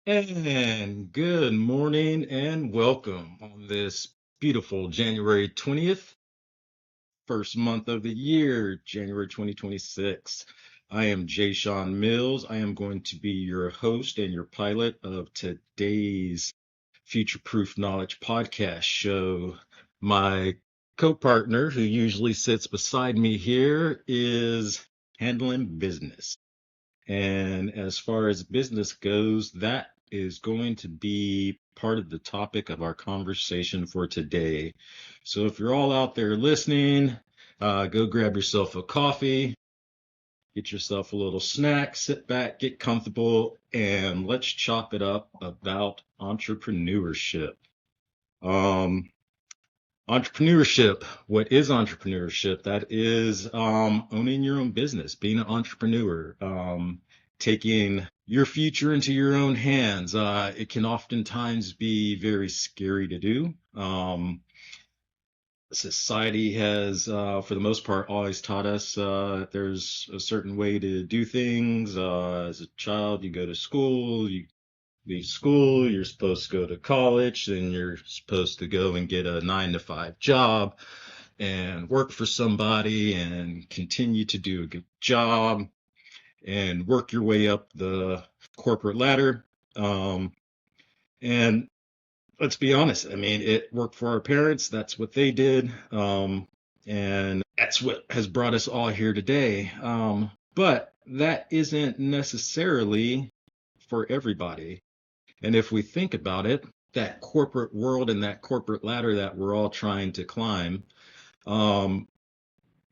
And good morning and welcome on this beautiful January 20th, first month of the year, January 2026. I am Jashon Mills. I am going to be your host and your pilot of today's Future Proof Knowledge podcast show. My co-partner, who usually sits beside me here, is handling business. And as far as business goes, that is going to be part of the topic of our conversation for today. So if you're all out there listening, go grab yourself a coffee, get yourself a little snack, sit back, get comfortable, and let's chop it up about entrepreneurship. Um, Entrepreneurship, what is entrepreneurship? That is owning your own business, being an entrepreneur, taking your future into your own hands. It can oftentimes be very scary to do. Society has, for the most part, always taught us there's a certain way to do things. As a child, you go to school, you leave school, you're supposed to go to college, then you're supposed to go and get a 9 to 5 job and work for somebody and continue to do a good job and work your way up the corporate ladder. And let's be honest, I mean, it worked for our parents. That's what they did. And that's what has brought us all here today. But that isn't necessarily for everybody. And if we think about it, that corporate world and that corporate ladder that we're all trying to climb,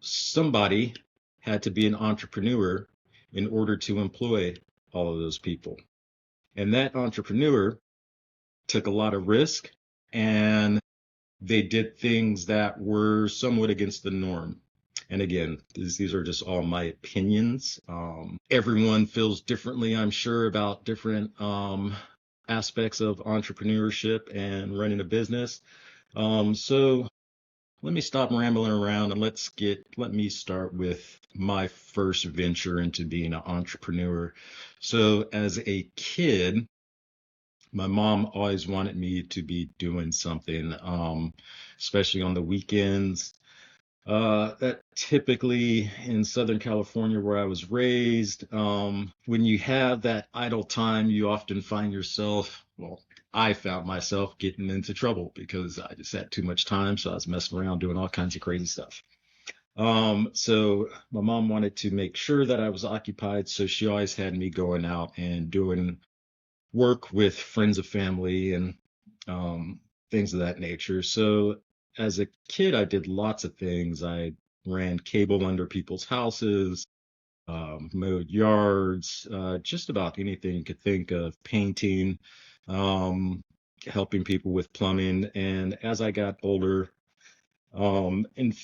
somebody had to be an entrepreneur in order to employ all of those people. And that entrepreneur took a lot of risk and they did things that were somewhat against the norm. And again, these are just all my opinions. Everyone feels differently, I'm sure, about different aspects of entrepreneurship and running a business. So let me stop rambling around and let me start with my first venture into being an entrepreneur. So as a kid, my mom always wanted me to be doing something, especially on the weekends. That typically in Southern California, where I was raised, when you have that idle time, you often find yourself, well, I found myself getting into trouble because I just had too much time. So I was messing around doing all kinds of crazy stuff. So my mom wanted to make sure that I was occupied. So she always had me going out and doing work with friends of family and things of that nature. So as a kid, I did lots of things. I ran cable under people's houses, mowed yards, just about anything you could think of, painting, helping people with plumbing. And as I got older and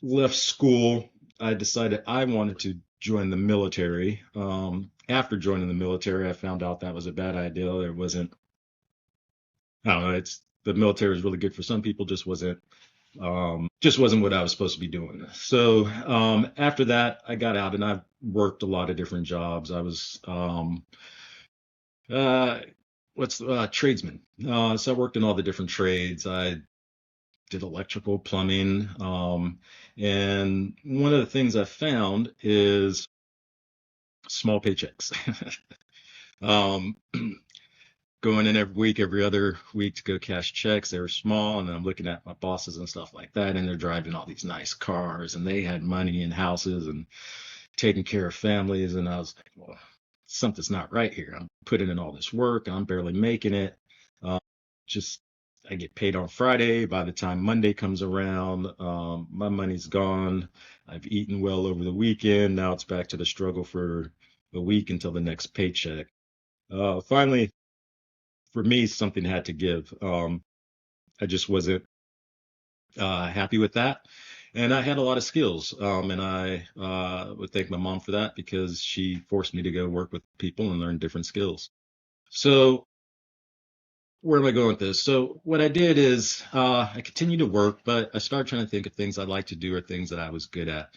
left school, I decided I wanted to join the military. After joining the military, I found out that was a bad idea. It wasn't, I don't know, the military was really good for some people, just wasn't what I was supposed to be doing. So after that, I got out and I worked a lot of different jobs. I was tradesman. So I worked in all the different trades. I did electrical, plumbing, and one of the things I found is small paychecks. um, Going in every week, every other week to go cash checks. They were small, and I'm looking at my bosses and stuff like that, and they're driving all these nice cars, and they had money and houses and taking care of families. And I was like, well, something's not right here. I'm putting in all this work, and I'm barely making it. Just I get paid on Friday. By the time Monday comes around, my money's gone. I've eaten well over the weekend. Now it's back to the struggle for a week until the next paycheck. Finally, for me, something had to give. I just wasn't happy with that. And I had a lot of skills. And I would thank my mom for that because she forced me to go work with people and learn different skills. So where am I going with this? So what I did is I continued to work, but I started trying to think of things I'd like to do or things that I was good at.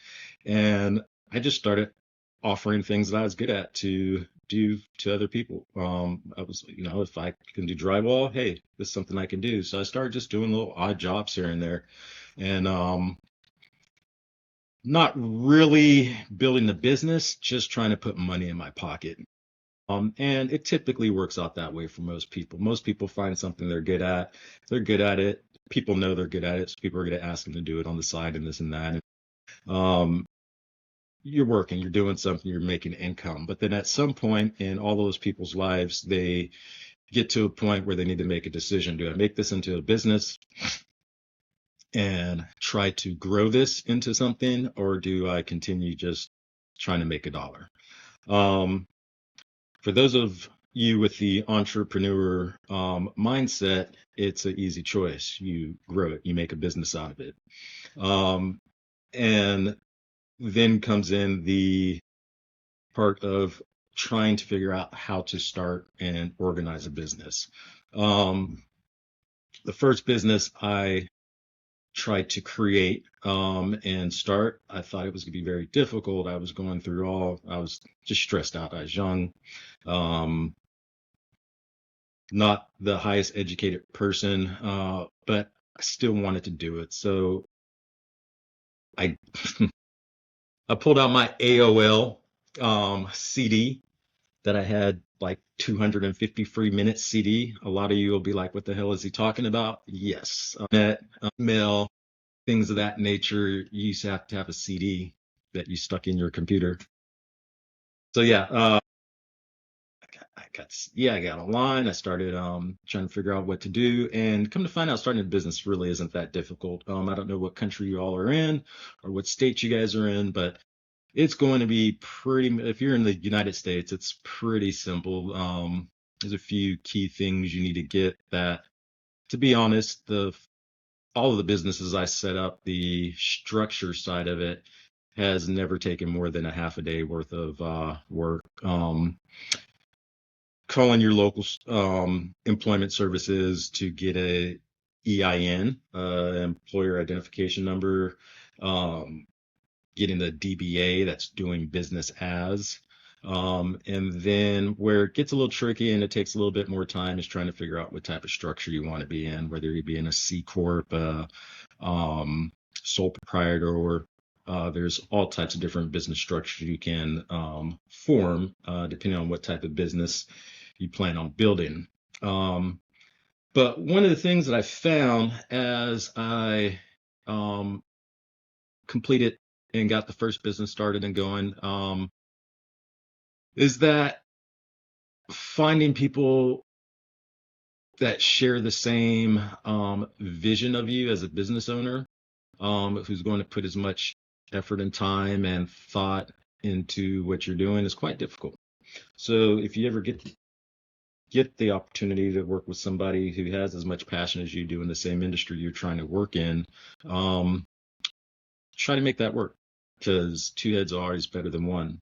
And I just started offering things that I was good at to do to other people. I was, if I can do drywall, hey, this is something I can do. So I started just doing little odd jobs here and there, and not really building the business, just trying to put money in my pocket. And it typically works out that way for most people. Most people find something they're good at. They're good at it. People know they're good at it, so people are going to ask them to do it on the side and this and that. Um, you're working, you're doing something, you're making income. But then at some point in all those people's lives, they get to a point where they need to make a decision. Do I make this into a business and try to grow this into something, or do I continue just trying to make a dollar? For those of you with the entrepreneur mindset, it's an easy choice. You grow it, you make a business out of it. And then comes in the part of trying to figure out how to start and organize a business. The first business I tried to create and start, I thought it was going to be very difficult. I was just stressed out. I was young, not the highest educated person, but I still wanted to do it. So I I pulled out my AOL CD that I had, like 250 free minutes CD. A lot of you will be like, what the hell is he talking about? Yes. Net, mail, things of that nature. You used to have a CD that you stuck in your computer. So yeah, I got online. I started trying to figure out what to do, and come to find out, starting a business really isn't that difficult. I don't know what country you all are in or what state you guys are in, but it's going to be if you're in the United States, it's pretty simple. There's a few key things you need to get that, to be honest, all of the businesses I set up, the structure side of it has never taken more than a half a day worth of work. Calling your local employment services to get a EIN, employer identification number, getting the DBA, that's doing business as. And then where it gets a little tricky and it takes a little bit more time is trying to figure out what type of structure you want to be in, whether you be in a C Corp, sole proprietor, or there's all types of different business structures you can form depending on what type of business you plan on building. But one of the things that I found as I completed and got the first business started and going is that finding people that share the same vision of you as a business owner, who's going to put as much effort and time and thought into what you're doing, is quite difficult. So if you ever get the opportunity to work with somebody who has as much passion as you do in the same industry you're trying to work in, try to make that work, because two heads are always better than one.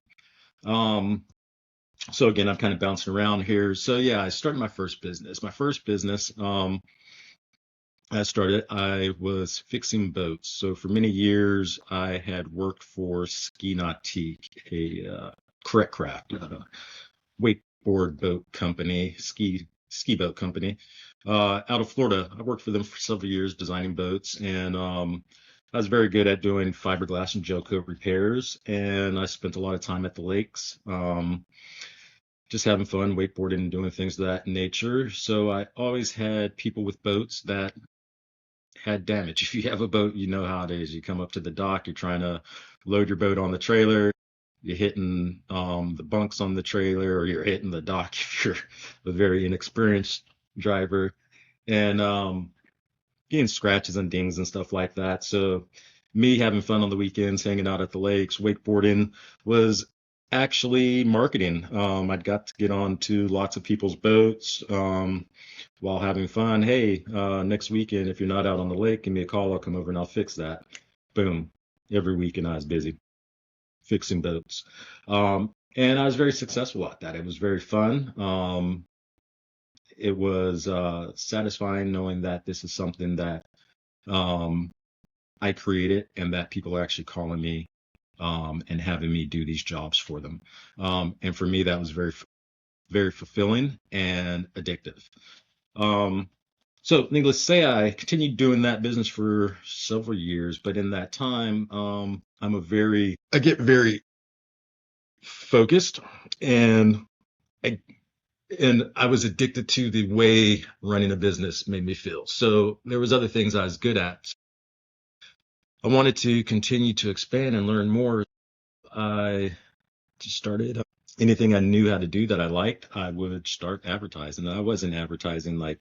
So again, I'm kind of bouncing around here. So yeah, I started my first business. I was fixing boats. So for many years, I had worked for Ski Nautique, a correct craft, wakeboard boat company, ski boat company, out of Florida. I worked for them for several years designing boats, and I was very good at doing fiberglass and gel coat repairs, and I spent a lot of time at the lakes, just having fun, wakeboarding and doing things of that nature. So I always had people with boats that had damage. If you have a boat, you know how it is. You come up to the dock, you're trying to load your boat on the trailer, you're hitting the bunks on the trailer, or you're hitting the dock if you're a very inexperienced driver, and getting scratches and dings and stuff like that. So me having fun on the weekends, hanging out at the lakes, wakeboarding was actually marketing. I'd got to get on to lots of people's boats while having fun. Hey, next weekend, if you're not out on the lake, give me a call. I'll come over and I'll fix that. Boom. Every weekend I was busy fixing boats. And I was very successful at that. It was very fun. It was satisfying knowing that this is something that I created and that people are actually calling me and having me do these jobs for them. And for me, that was very very fulfilling and addictive. So needless to say, I continued doing that business for several years, but in that time, I get very focused, and I, and I was addicted to the way running a business made me feel. So there was other things I was good at. I wanted to continue to expand and learn more. I just started anything I knew how to do that I liked, I would start advertising. I wasn't advertising like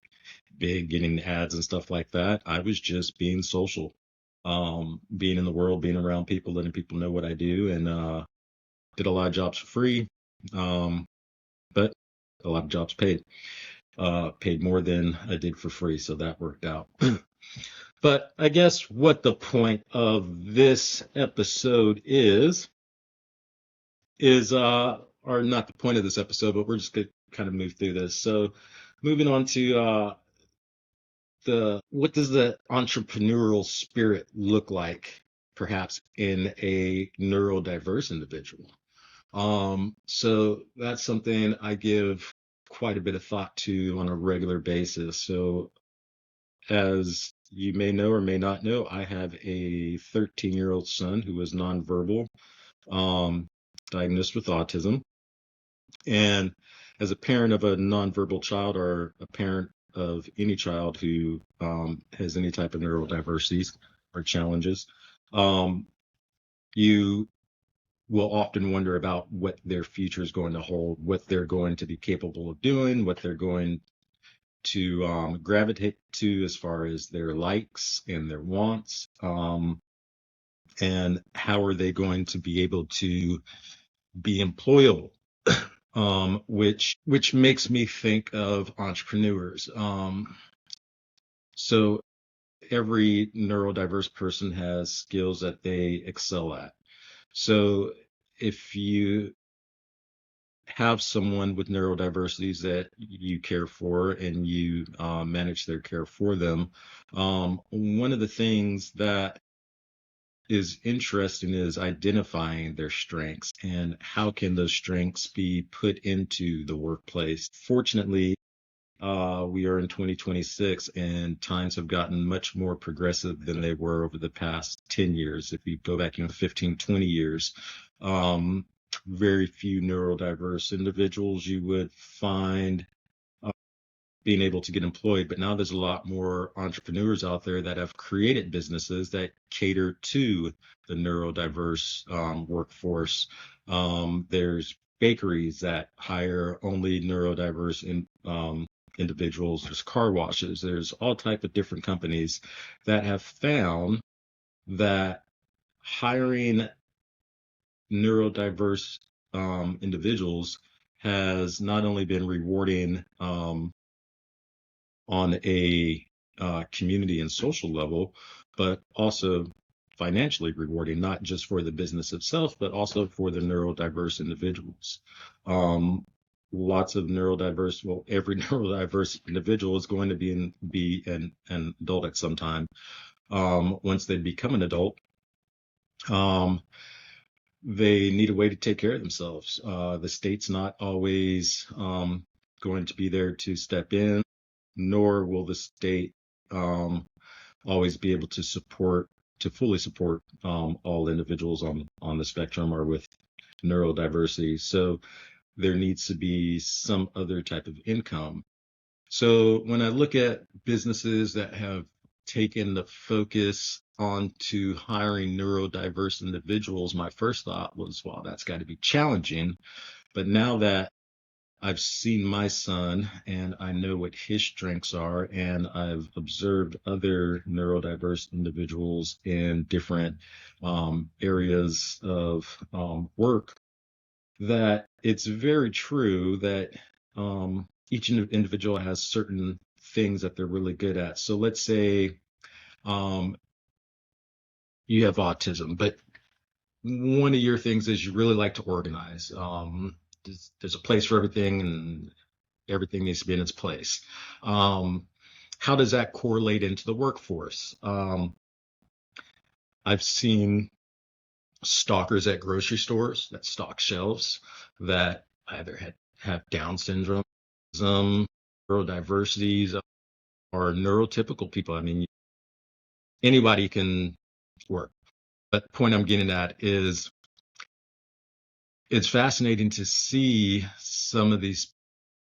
big, getting ads and stuff like that. I was just being social, being in the world, being around people, letting people know what I do, and did a lot of jobs for free, but a lot of jobs paid more than I did for free, so that worked out. But I guess what the point of this episode is or not the point of this episode, but we're just gonna kind of move through this. So moving on to the what does the entrepreneurial spirit look like perhaps in a neurodiverse individual? So that's something I give quite a bit of thought to on a regular basis. So as you may know or may not know, I have a 13-year-old son who is nonverbal, um, diagnosed with autism. And as a parent of a nonverbal child or a parent of any child who has any type of neurodiversities or challenges, you will often wonder about what their future is going to hold, what they're going to be capable of doing, what they're going to gravitate to as far as their likes and their wants, and how are they going to be able to be employable, which makes me think of entrepreneurs. So every neurodiverse person has skills that they excel at. So if you have someone with neurodiversities that you care for and you manage their care for them, one of the things that is interesting is identifying their strengths and how can those strengths be put into the workplace. Fortunately, we are in 2026 and times have gotten much more progressive than they were over the past 10 years. If you go back 15, 20 years, very few neurodiverse individuals you would find being able to get employed, but now there's a lot more entrepreneurs out there that have created businesses that cater to the neurodiverse workforce. There's bakeries that hire only neurodiverse individuals. There's car washes. There's all type of different companies that have found that hiring neurodiverse individuals has not only been rewarding on a community and social level, but also financially rewarding, not just for the business itself, but also for the neurodiverse individuals. Lots of neurodiverse, well, every neurodiverse individual is going to be an adult at some time. Once they become an adult, they need a way to take care of themselves. The state's not always going to be there to step in, nor will the state always be able to fully support all individuals on the spectrum or with neurodiversity. So there needs to be some other type of income. So when I look at businesses that have taken the focus onto hiring neurodiverse individuals, my first thought was, wow, that's got to be challenging. But now that I've seen my son and I know what his strengths are, and I've observed other neurodiverse individuals in different areas of work, that it's very true that each individual has certain things that they're really good at. So let's say you have autism, but one of your things is you really like to organize. There's a place for everything and everything needs to be in its place. How does that correlate into the workforce? I've seen stalkers at grocery stores that stock shelves that either had have Down syndrome, neurodiversities, or neurotypical people. I mean, anybody can work. But the point I'm getting at is it's fascinating to see some of these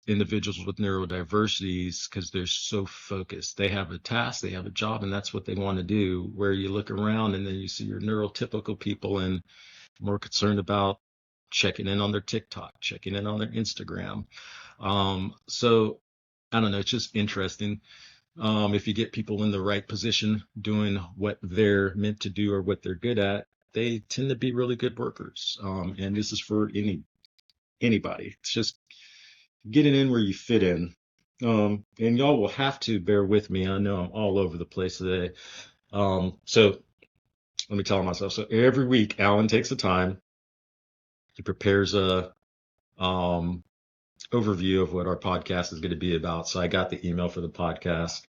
individuals with neurodiversities because they're so focused. They have a task, they have a job, and that's what they want to do. Where you look around and then you see your neurotypical people and more concerned about checking in on their TikTok, checking in on their Instagram. So I don't know, it's just interesting. If you get people in the right position doing what they're meant to do or what they're good at, they tend to be really good workers. And this is for anybody. It's just getting in where you fit in. And y'all will have to bear with me. I know I'm all over the place today. So let me tell myself. So every week, Alan takes the time. He prepares a overview of what our podcast is going to be about. So I got the email for the podcast.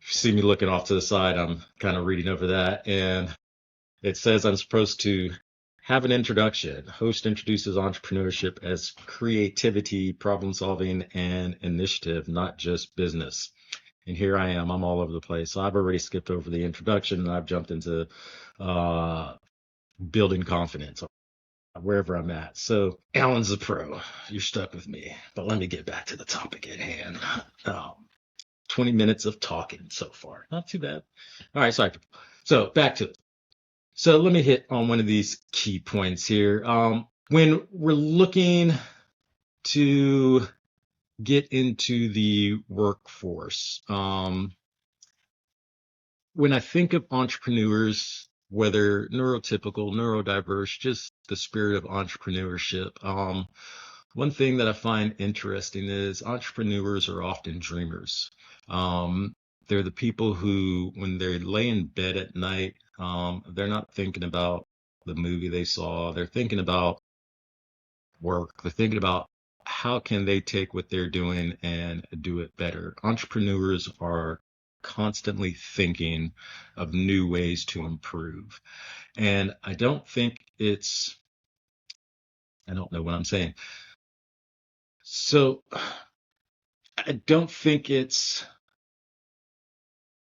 If you see me looking off to the side, I'm kind of reading over that. And it says I'm supposed to have an introduction. Host introduces entrepreneurship as creativity, problem solving, and initiative, not just business. And here I am. I'm all over the place. So I've already skipped over the introduction and I've jumped into building confidence wherever I'm at. So Alan's a pro. You're stuck with me. But let me get back to the topic at hand. 20 minutes of talking so far. Not too bad. All right, sorry. So back to it. So let me hit on one of these key points here. When we're looking to get into the workforce, when I think of entrepreneurs, whether neurotypical, neurodiverse, just the spirit of entrepreneurship, one thing that I find interesting is entrepreneurs are often dreamers. They're the people who, when they lay in bed at night, they're not thinking about the movie they saw. They're thinking about work. They're thinking about how can they take what they're doing and do it better. Entrepreneurs are constantly thinking of new ways to improve. And I don't know what I'm saying. So I don't think it's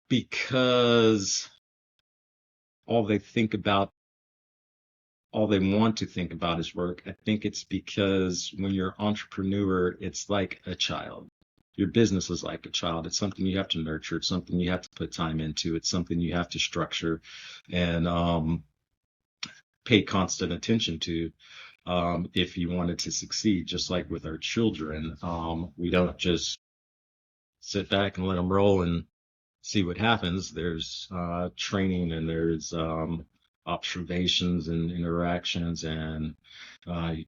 because all they want to think about is work. I think it's because when you're an entrepreneur, it's like a child. Your business is like a child. It's something you have to nurture. It's something you have to put time into. It's something you have to structure and pay constant attention to if you want it to succeed. Just like with our children, we don't just sit back and let them roll and see what happens. There's training and there's observations and interactions, and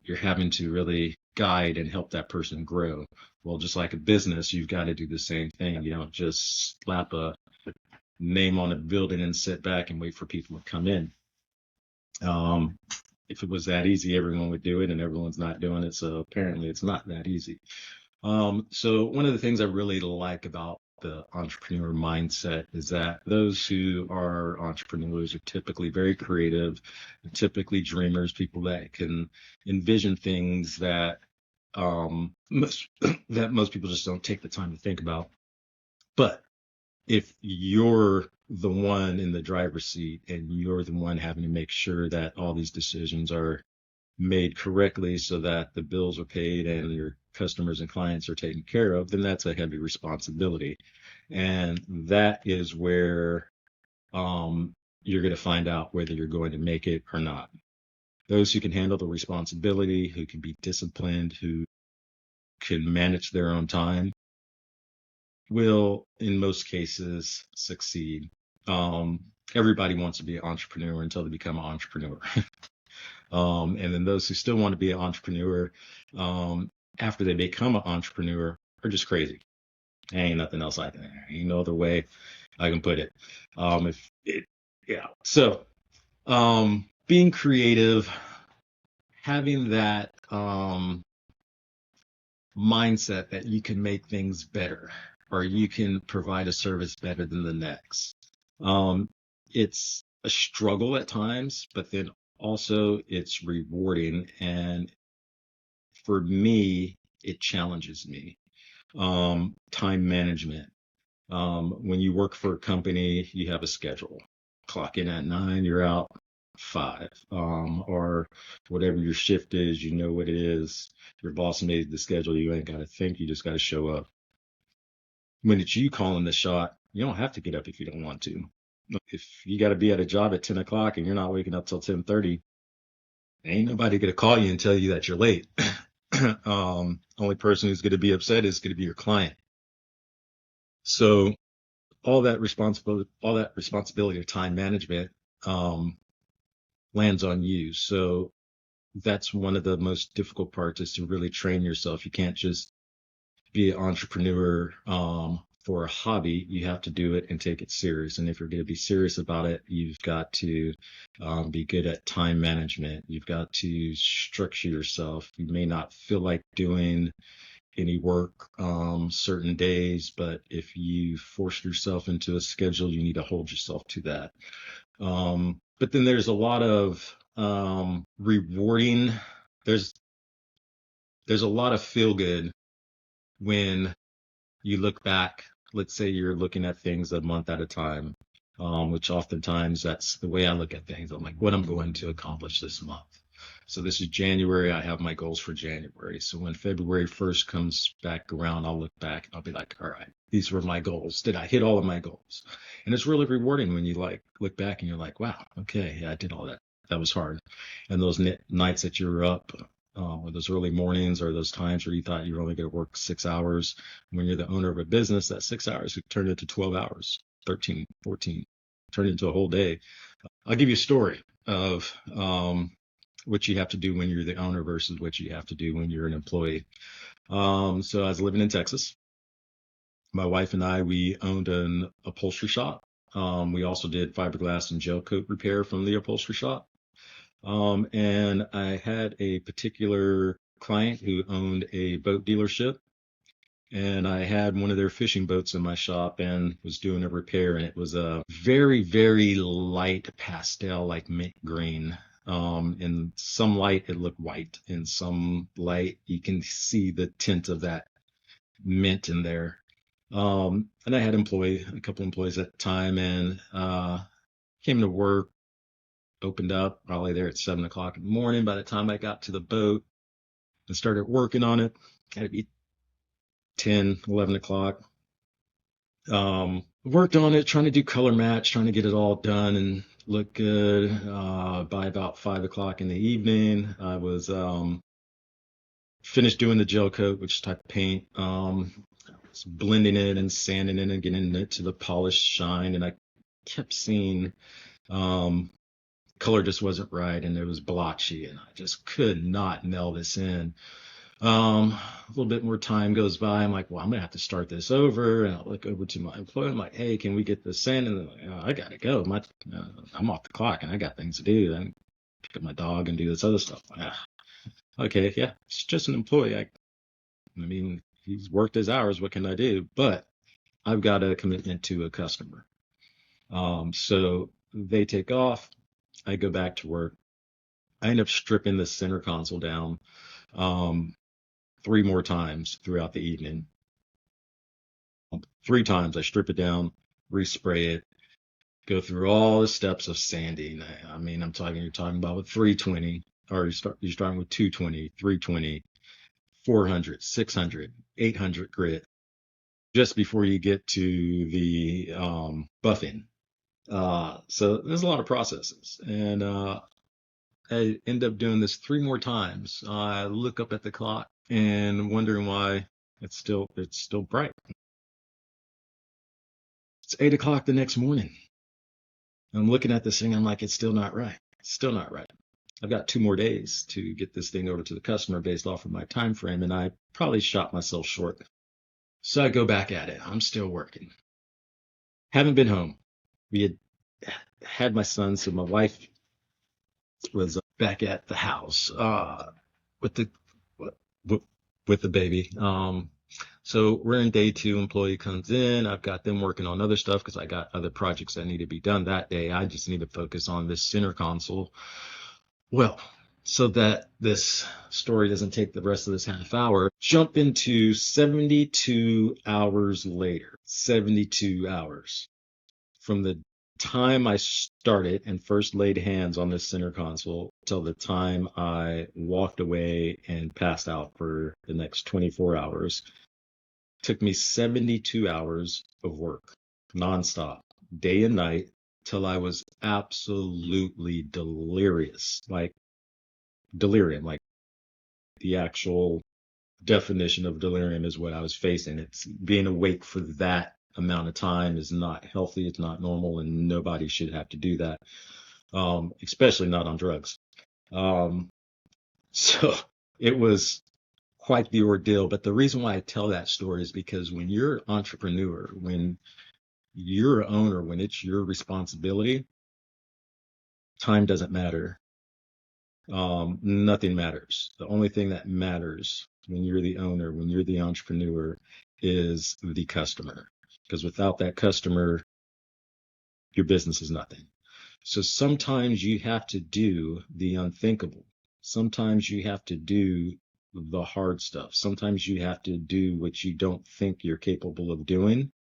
you're having to really guide and help that person grow. Well, just like a business, you've got to do the same thing. You don't just slap a name on a building and sit back and wait for people to come in. If it was that easy, everyone would do it, and everyone's not doing it. So apparently it's not that easy. So one of the things I really like about the entrepreneur mindset is that those who are entrepreneurs are typically very creative, typically dreamers, people that can envision things that most people just don't take the time to think about. But if you're the one in the driver's seat and you're the one having to make sure that all these decisions are made correctly so that the bills are paid and your customers and clients are taken care of, then that's a heavy responsibility. And that is where you're going to find out whether you're going to make it or not. Those who can handle the responsibility, who can be disciplined, who can manage their own time, will, in most cases, succeed. Everybody wants to be an entrepreneur until they become an entrepreneur. And then those who still want to be an entrepreneur, after they become an entrepreneur, are just crazy. Ain't nothing else I can, ain't no other way I can put it. So, being creative, having that, mindset that you can make things better or you can provide a service better than the next. It's a struggle at times, but then also it's rewarding. And for me, it challenges me. Time management. When you work for a company, you have a schedule. Clock in at 9, you're out 5, or whatever your shift is, you know what it is. Your boss made the schedule. You ain't got to think. You just got to show up. When it's you calling the shot, you don't have to get up if you don't want to. If you got to be at a job at 10 o'clock and you're not waking up till 10:30, ain't nobody going to call you and tell you that you're late. Only person who's going to be upset is going to be your client. So all that responsibility of time management lands on you. So that's one of the most difficult parts, is to really train yourself. You can't just be an entrepreneur for a hobby. You have to do it and take it serious. And if you're going to be serious about it, you've got to be good at time management. You've got to structure yourself. You may not feel like doing any work certain days, but if you force yourself into a schedule, you need to hold yourself to that. But then there's a lot of rewarding. There's a lot of feel good when you look back. Let's say you're looking at things a month at a time, which oftentimes that's the way I look at things. I'm like, what I'm going to accomplish this month. So this is January. I have my goals for January. So when February 1st comes back around, I'll look back and I'll be like, all right, these were my goals. Did I hit all of my goals? And it's really rewarding when you like look back and you're like, wow, okay, yeah, I did all that. That was hard. And those nights that you were up, or those early mornings, or those times where you thought you were only going to work 6 hours. When you're the owner of a business, that 6 hours could turn into 12 hours, 13, 14, turn into a whole day. I'll give you a story of what you have to do when you're the owner versus what you have to do when you're an employee. So I was living in Texas. My wife and I, we owned an upholstery shop. We also did fiberglass and gel coat repair from the upholstery shop. And I had a particular client who owned a boat dealership, and I had one of their fishing boats in my shop and was doing a repair, and it was a very, very light pastel, like mint green. In some light, it looked white. In some light, you can see the tint of that mint in there. And I had a couple employees at the time, and came to work, opened up probably there at 7 o'clock in the morning. By the time I got to the boat and started working on it, had to be 10, 11 o'clock. Worked on it, trying to do color match, trying to get it all done and look good. By about 5 o'clock in the evening, I was finished doing the gel coat, which type of paint. Was blending it and sanding it and getting it to the polished shine. And I kept seeing color just wasn't right, and it was blotchy, and I just could not nail this in. A little bit more time goes by. I'm like, well, I'm gonna have to start this over. And I look over to my employer. I'm like, hey, can we get this sand? And they're like, oh, I gotta go. I'm off the clock, and I got things to do. Then pick up my dog and do this other stuff. Okay, yeah, it's just an employee. I mean, he's worked his hours. What can I do? But I've got a commitment to a customer. So they take off. I go back to work. I end up stripping the center console down 3 more times throughout the evening. 3 times I strip it down, respray it, go through all the steps of sanding. I mean, you're talking about with 320, or you're starting with 220, 320, 400, 600, 800 grit, just before you get to the buffing. So there's a lot of processes, and I end up doing this 3 more times. I look up at the clock and wondering why it's still bright. It's 8 o'clock the next morning. I'm looking at this thing. I'm like, it's still not right. It's still not right. I've got 2 more days to get this thing over to the customer based off of my time frame, and I probably shot myself short. So I go back at it. I'm still working. Haven't been home. We had my son, so my wife was back at the house with the baby. So we're in day 2. Employee comes in. I've got them working on other stuff because I got other projects that need to be done that day. I just need to focus on this center console. Well, so that this story doesn't take the rest of this half hour, jump into 72 hours later. 72 hours from the time I started and first laid hands on this center console till the time I walked away and passed out for the next 24 hours. Took me 72 hours of work, nonstop, day and night, till I was absolutely delirious, like delirium, like the actual definition of delirium is what I was facing. It's being awake for that amount of time is not healthy. It's not normal, and nobody should have to do that, especially not on drugs. So it was quite the ordeal. But the reason why I tell that story is because when you're an entrepreneur, when you're an owner, when it's your responsibility, time doesn't matter. Nothing matters. The only thing that matters when you're the owner, when you're the entrepreneur, is the customer. Because without that customer, your business is nothing. So sometimes you have to do the unthinkable. Sometimes you have to do the hard stuff. Sometimes you have to do what you don't think you're capable of doing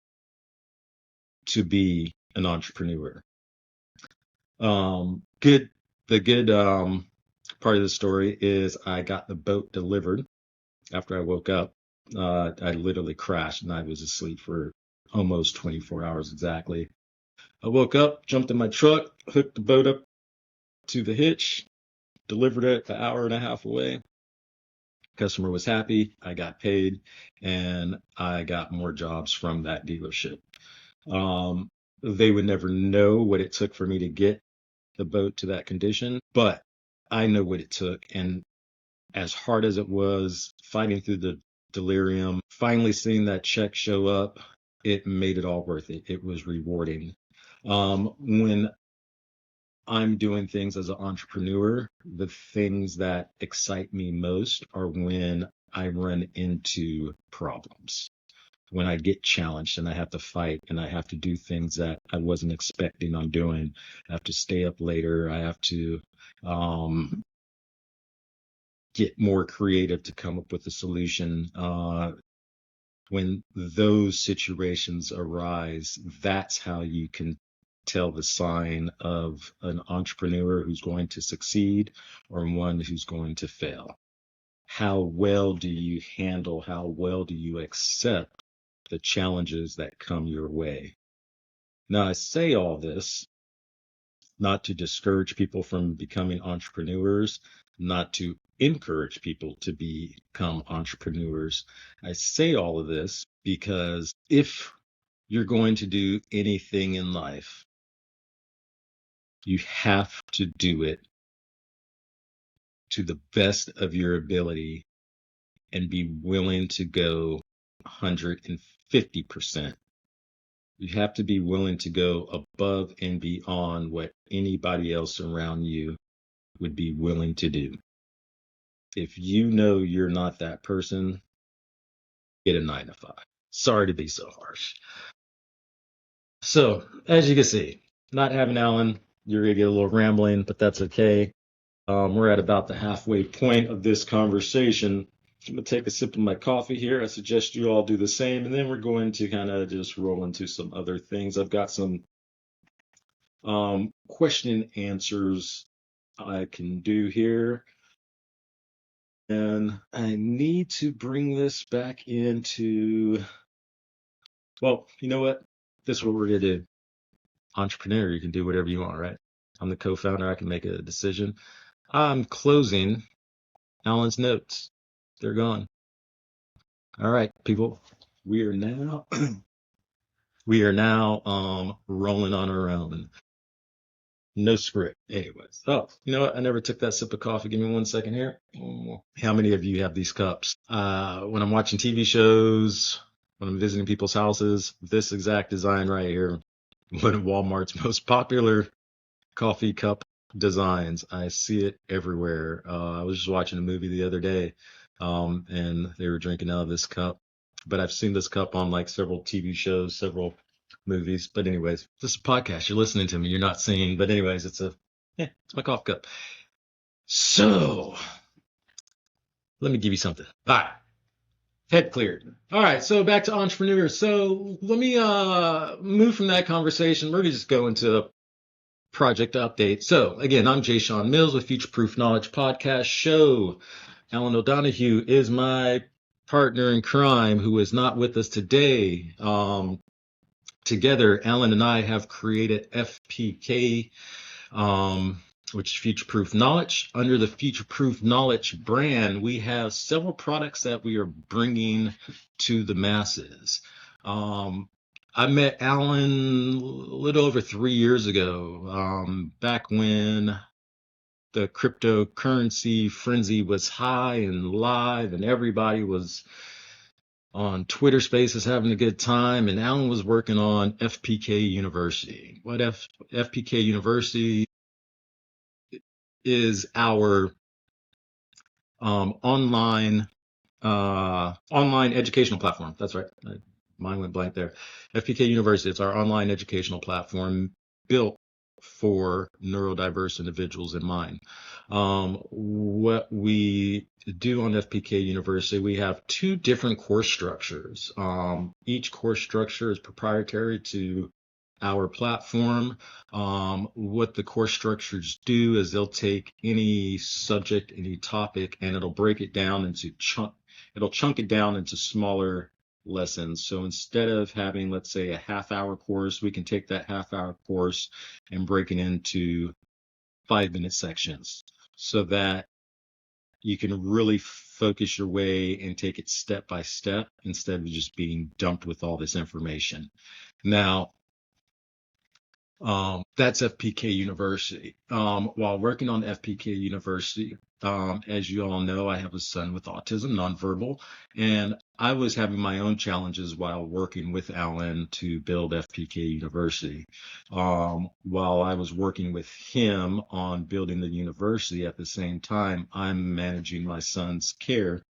to be an entrepreneur. The good part of the story is I got the boat delivered after I woke up. I literally crashed and I was asleep for almost 24 hours exactly. I woke up, jumped in my truck, hooked the boat up to the hitch, delivered it an hour and a half away. Customer was happy. I got paid, and I got more jobs from that dealership. They would never know what it took for me to get the boat to that condition, but I know what it took. And as hard as it was fighting through the delirium, finally seeing that check show up, it made it all worth it. It was rewarding. When I'm doing things as an entrepreneur, the things that excite me most are when I run into problems, when I get challenged and I have to fight and I have to do things that I wasn't expecting on doing. I have to stay up later. I have to get more creative to come up with a solution. When those situations arise, that's how you can tell the sign of an entrepreneur who's going to succeed or one who's going to fail. How well do you handle, how well do you accept the challenges that come your way? Now, I say all this not to discourage people from becoming entrepreneurs, not to encourage people to become entrepreneurs. I say all of this because if you're going to do anything in life, you have to do it to the best of your ability and be willing to go 150%. You have to be willing to go above and beyond what anybody else around you would be willing to do. If you know you're not that person, get a 9 to 5. Sorry to be so harsh. So, as you can see, not having Alan, you're going to get a little rambling, but that's okay. We're at about the halfway point of this conversation. I'm going to take a sip of my coffee here. I suggest you all do the same, and then we're going to kind of just roll into some other things. I've got some question and answers I can do here. And I need to bring this back into, well, you know what? This is what we're going to do. Entrepreneur, you can do whatever you want, right? I'm the co-founder. I can make a decision. I'm closing Alan's notes. They're gone. All right, people. We are now rolling on our own. No script. Anyways. Oh, you know what? I never took that sip of coffee. Give me 1 second here. How many of you have these cups? When I'm watching TV shows, when I'm visiting people's houses, this exact design right here, one of Walmart's most popular coffee cup designs. I see it everywhere. I was just watching a movie the other day, and they were drinking out of this cup. But I've seen this cup on like several TV shows, several movies. But anyways, this is a podcast. You're listening to me. You're not seeing. But anyways, it's my coffee cup. So let me give you something. All right. Head cleared. All right. So back to entrepreneurs. So let me move from that conversation. We're going to just go into project update. So again, I'm Jashon Mills with Future Proof Knowledge Podcast Show. Alan O'Donoghue is my partner in crime who is not with us today. Together, Alan and I have created FPK, which is Future Proof Knowledge. Under the Future Proof Knowledge brand, we have several products that we are bringing to the masses. I met Alan a little over 3 years ago, back when the cryptocurrency frenzy was high and live, and everybody was on Twitter Spaces having a good time. And Alan was working on FPK University. What FPK University is our online educational platform. That's right. Mine went blank there. FPK University. It's our online educational platform built for neurodiverse individuals in mind. What we do on FPK University, we have two different course structures. Each course structure is proprietary to our platform. What the course structures do is they'll take any subject, any topic, and it'll break it down into chunk it down into smaller lessons. So instead of having, let's say, a half-hour course, we can take that half-hour course and break it into 5-minute sections so that you can really focus your way and take it step by step instead of just being dumped with all this information. Now, that's FPK University. While working on FPK University, as you all know, I have a son with autism, nonverbal, and I was having my own challenges while working with Alan to build FPK University. While I was working with him on building the university, at the same time, I'm managing my son's care.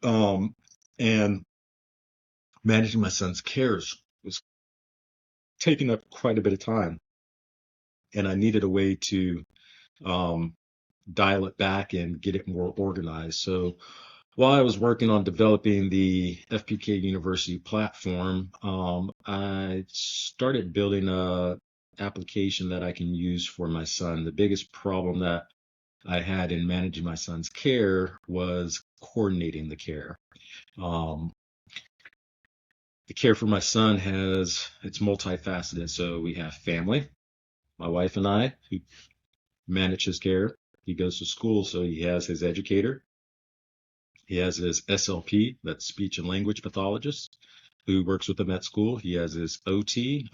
And managing my son's care was taking up quite a bit of time. And I needed a way to dial it back and get it more organized. So while I was working on developing the FPK University platform, I started building a application that I can use for my son. The biggest problem that I had in managing my son's care was coordinating the care. The care for my son it's multifaceted. So we have family, my wife and I, who manage his care. He goes to school, so he has his educator. He has his SLP, that's speech and language pathologist, who works with him at school. He has his OT,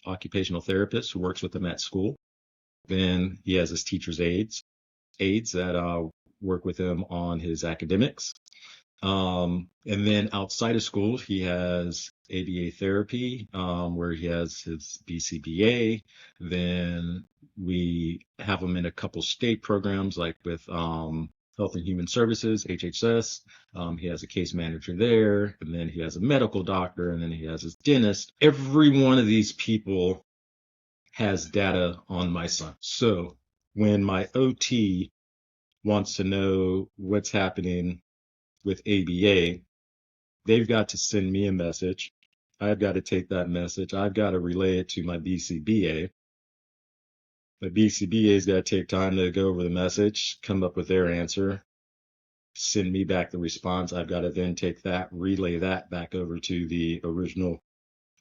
occupational therapist, who works with him at school. Then he has his teacher's aides that work with him on his academics. And then outside of school, he has ABA therapy, where he has his BCBA. Then we have him in a couple state programs, like with Health and Human Services, HHS. He has a case manager there, and then he has a medical doctor, and then he has his dentist. Every one of these people has data on my son. So when my OT wants to know what's happening with ABA, they've got to send me a message. I've got to take that message. I've got to relay it to my BCBA. My BCBA's got to take time to go over the message, come up with their answer, send me back the response. I've got to then take that, relay that back over to the original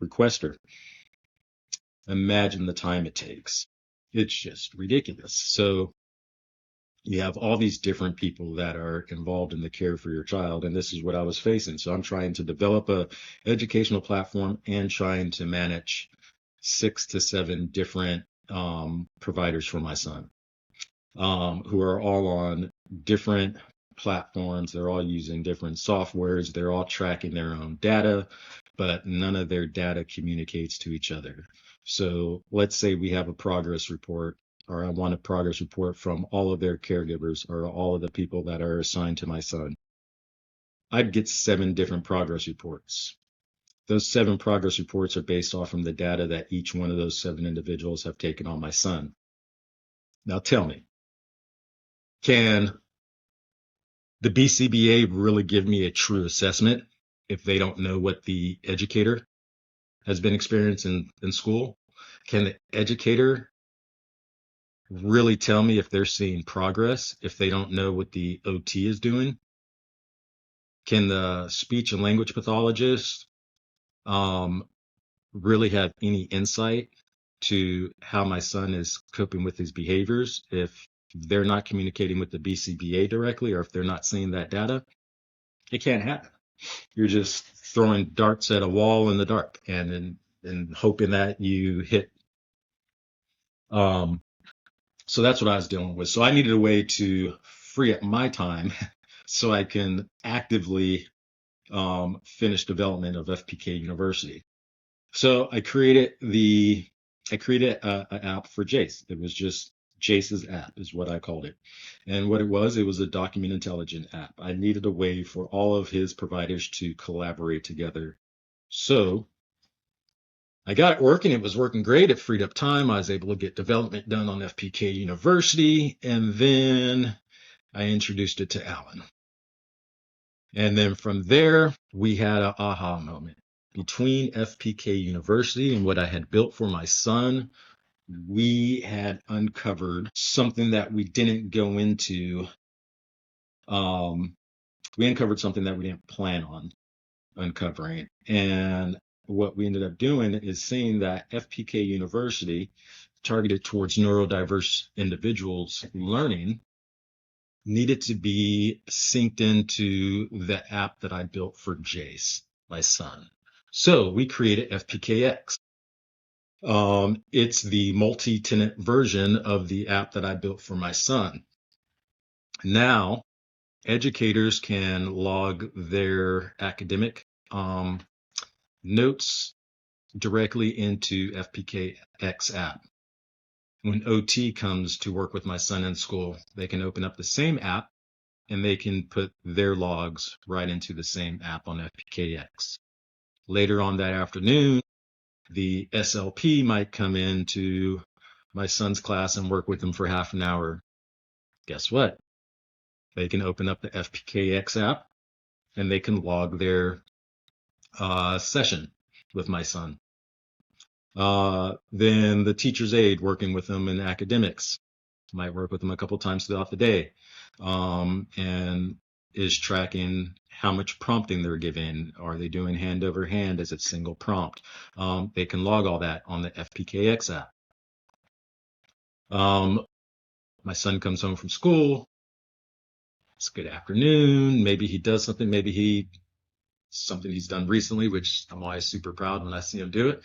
requester. Imagine the time it takes. It's just ridiculous. So you have all these different people that are involved in the care for your child, and this is what I was facing. So I'm trying to develop a educational platform and trying to manage 6 to 7 different providers for my son, who are all on different platforms. They're all using different softwares. They're all tracking their own data, but none of their data communicates to each other. So let's say we have a progress report, or I want a progress report from all of their caregivers or all of the people that are assigned to my son. I'd get 7 different progress reports. Those 7 progress reports are based off from the data that each one of those 7 individuals have taken on my son. Now tell me, Can the BCBA really give me a true assessment if they don't know what the educator has been experiencing in school? Can the educator really tell me if they're seeing progress if they don't know what the OT is doing? Can the speech and language pathologist really have any insight to how my son is coping with his behaviors if they're not communicating with the BCBA directly, or if they're not seeing that data? It can't happen. You're just throwing darts at a wall in the dark and hoping that you hit. So that's what I was dealing with. So I needed a way to free up my time so I can actively finish development of FPK University. So I created an app for Jace. It was just Jace's app is what I called it. And what it was a document intelligent app. I needed a way for all of his providers to collaborate together. So I got it working. It was working great. It freed up time. I was able to get development done on FPK University. And then I introduced it to Alan. And then from there, we had an aha moment. Between FPK University and what I had built for my son, we had uncovered something that we didn't go into. We uncovered something that we didn't plan on uncovering. And what we ended up doing is seeing that FPK University, targeted towards neurodiverse individuals learning, needed to be synced into the app that I built for Jace, my son. So we created FPKX. It's the multi-tenant version of the app that I built for my son. Now, educators can log their academic notes directly into FPKX app. When OT comes to work with my son in school, they can open up the same app and they can put their logs right into the same app on FPKX. Later on that afternoon, the SLP might come into my son's class and work with him for half an hour. Guess what? They can open up the FPKX app and they can log their session with my son. Then the teacher's aide working with them in academics might work with them a couple times throughout the day, and is tracking how much prompting they're giving. Are they doing hand over hand? Is it single prompt? They can log all that on the FPKX app. My son comes home from school. It's good afternoon. Maybe he does something. Maybe something he's done recently, which I'm always super proud when I see him do it.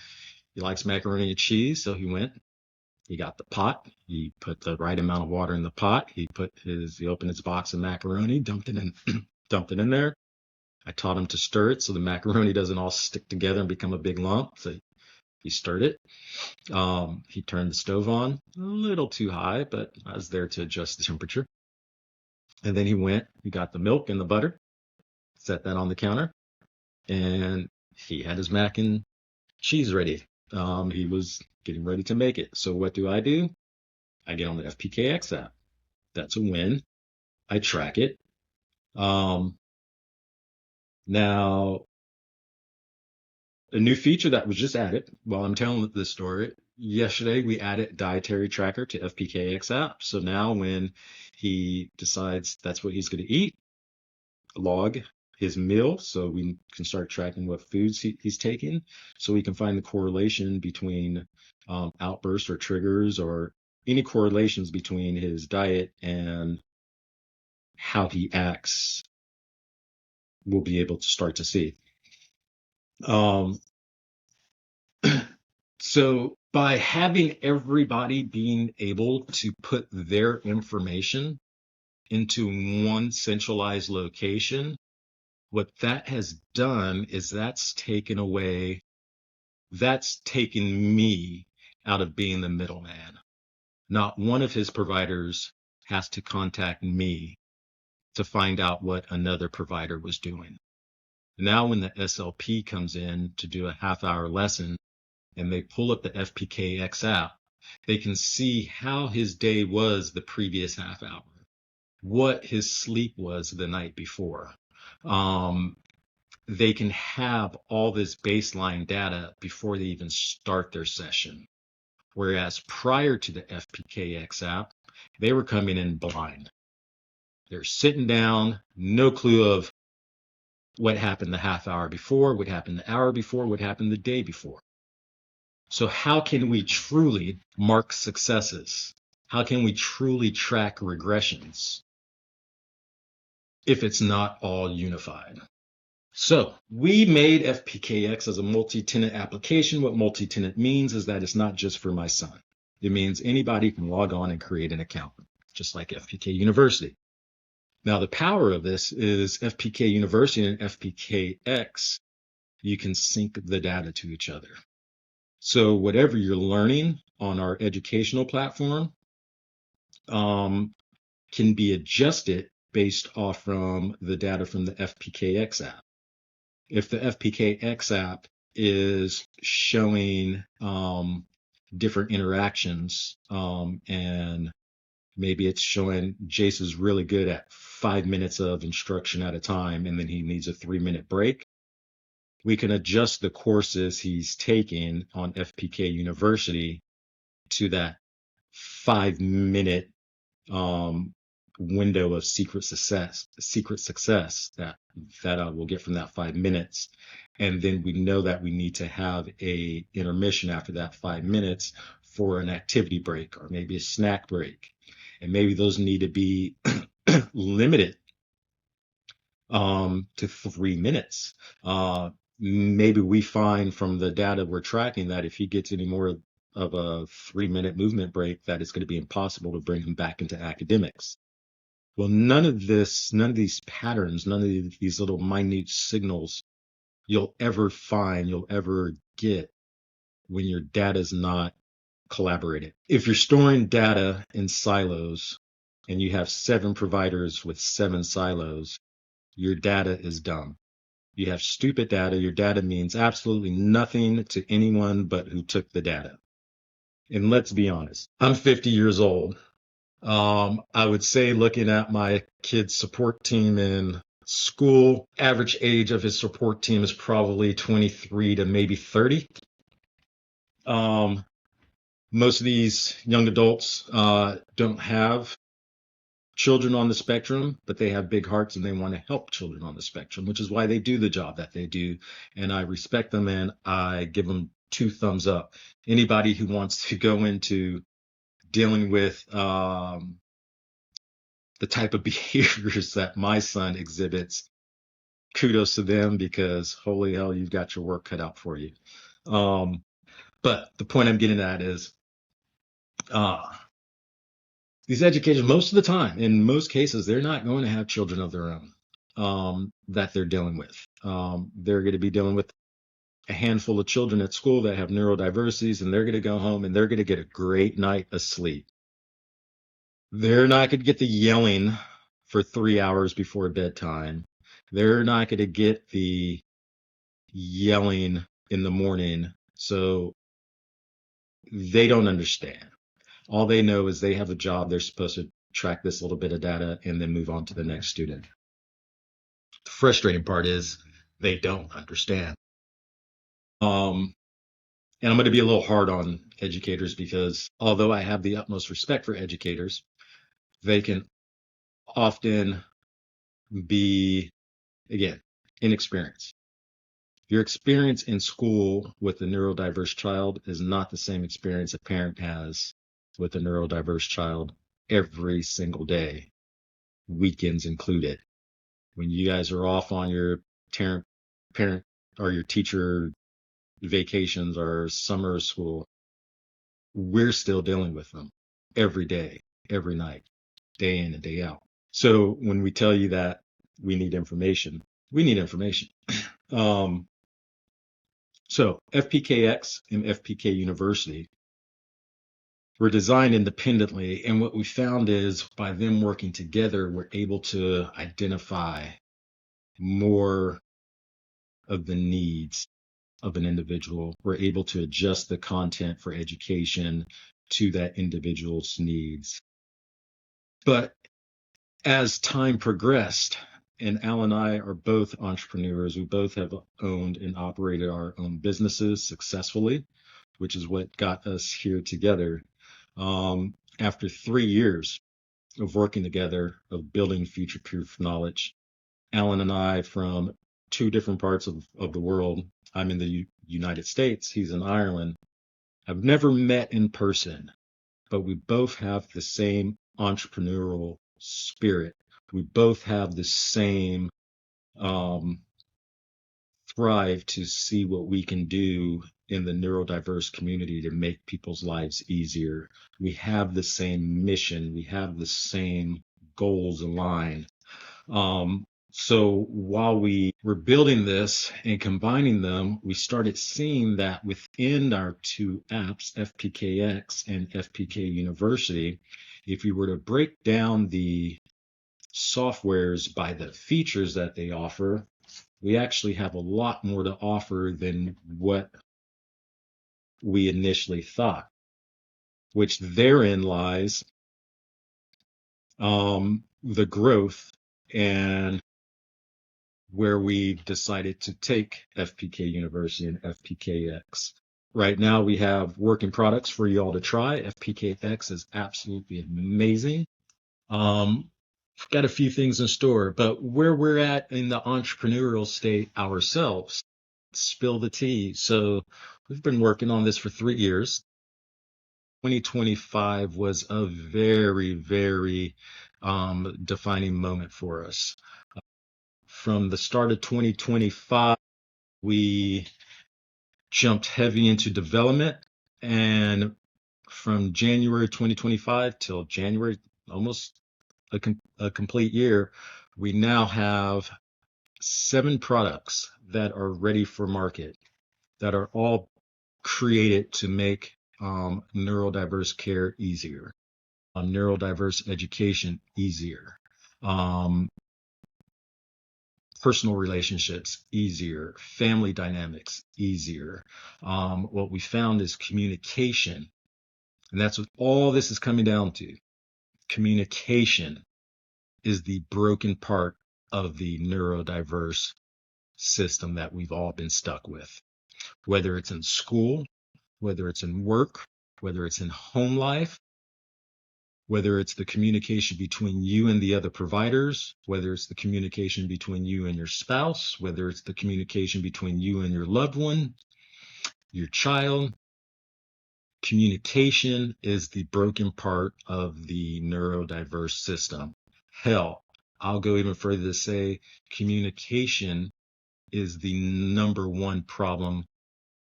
He likes macaroni and cheese, so he went. He got the pot. He put the right amount of water in the pot. He opened his box of macaroni, dumped it in there. I taught him to stir it so the macaroni doesn't all stick together and become a big lump. So he stirred it. He turned the stove on a little too high, but I was there to adjust the temperature. And then he got the milk and the butter, set that on the counter, and he had his mac and cheese ready. He was getting ready to make it. So what do? I get on the FPKX app. That's a win. I track it. Now, a new feature that was just added while I'm telling this story. Yesterday, we added dietary tracker to FPKX app. So now when he decides that's what he's going to eat, log his meal so we can start tracking what foods he's taking, so we can find the correlation between outbursts or triggers or any correlations between his diet and how he acts. We'll be able to start to see. So by having everybody being able to put their information into one centralized location, what that has done is that's taken me out of being the middleman. Not one of his providers has to contact me to find out what another provider was doing. Now when the SLP comes in to do a half-hour lesson and they pull up the FPKX app, they can see how his day was the previous half hour. what his sleep was the night before. They can have all this baseline data before they even start their session. Whereas prior to the FPKX app, they were coming in blind. They're sitting down, no clue of what happened the half hour before, what happened the hour before, what happened the day before. So how can we truly mark successes? How can we truly track regressions if it's not all unified? So we made FPKX as a multi-tenant application. What multi-tenant means is that it's not just for my son. It means anybody can log on and create an account, just like FPK University. Now, the power of this is FPK University and FPKX, you can sync the data to each other. So whatever you're learning on our educational platform can be adjusted based off from the data from the FPKX app. If the FPKX app is showing different interactions and maybe it's showing Jace is really good at 5 minutes of instruction at a time, and then he needs a 3-minute break. We can adjust the courses he's taking on FPK University to that 5-minute window of secret success that we'll get from that 5 minutes. And then we know that we need to have a intermission after that 5 minutes for an activity break or maybe a snack break. And maybe those need to be limited to 3 minutes. Maybe we find from the data we're tracking that if he gets any more of a 3-minute movement break, that it's going to be impossible to bring him back into academics. Well, none of these patterns, none of these little minute signals you'll ever get when your data is not collaborated. If you're storing data in silos and you have 7 providers with 7 silos, your data is dumb. You have stupid data. Your data means absolutely nothing to anyone but who took the data. And let's be honest, I'm 50 years old. I would say looking at my kid's support team in school, average age of his support team is probably 23 to maybe 30. Most of these young adults don't have children on the spectrum, but they have big hearts and they want to help children on the spectrum, which is why they do the job that they do. And I respect them and I give them 2 thumbs up. Anybody who wants to go into dealing with the type of behaviors that my son exhibits, kudos to them, because holy hell, you've got your work cut out for you. But the point I'm getting at is these educators, most of the time, in most cases, they're not going to have children of their own that they're dealing with. They're going to be dealing with a handful of children at school that have neurodiversities, and they're going to go home and they're going to get a great night of sleep. They're not going to get the yelling for 3 hours before bedtime. They're not going to get the yelling in the morning. So they don't understand. All they know is they have a job. They're supposed to track this little bit of data and then move on to the next student. The frustrating part is they don't understand. And I'm going to be a little hard on educators because although I have the utmost respect for educators, they can often be, again, inexperienced. Your experience in school with a neurodiverse child is not the same experience a parent has with a neurodiverse child every single day, weekends included. When you guys are off on your parent or your teacher vacations or summer school, we're still dealing with them every day, every night, day in and day out. So when we tell you that we need information, we need information. So FPKX and FPK University were designed independently. And what we found is by them working together, we're able to identify more of the needs of an individual. We're able to adjust the content for education to that individual's needs. But as time progressed, and Al and I are both entrepreneurs, we both have owned and operated our own businesses successfully, which is what got us here together. After 3 years of working together, of building future proof knowledge, Alan and I, from two different parts of the world, I'm in the United States, he's in Ireland, have never met in person, but we both have the same entrepreneurial spirit. We both have the same um, thrive to see what we can do in the neurodiverse community to make people's lives easier. We have the same mission. We have the same goals aligned. So while we were building this and combining them, we started seeing that within our two apps, FPKX and FPK University, if you were to break down the softwares by the features that they offer, we actually have a lot more to offer than what we initially thought, which therein lies the growth and where we've decided to take FPK University and FPKX. Right now, we have working products for you all to try. FPKX is absolutely amazing. Got a few things in store, but where we're at in the entrepreneurial state ourselves, spill the tea. So we've been working on this for 3 years. 2025 was a very, very defining moment for us. From the start of 2025, we jumped heavy into development, and from January 2025 till January, almost a complete year, we now have 7 products that are ready for market, that are all created to make neurodiverse care easier, neurodiverse education easier, personal relationships easier, family dynamics easier. What we found is communication, and that's what all this is coming down to. Communication is the broken part of the neurodiverse system that we've all been stuck with, whether it's in school, whether it's in work, whether it's in home life, whether it's the communication between you and the other providers, whether it's the communication between you and your spouse, whether it's the communication between you and your loved one, your child. Communication is the broken part of the neurodiverse system. Hell, I'll go even further to say communication is the number one problem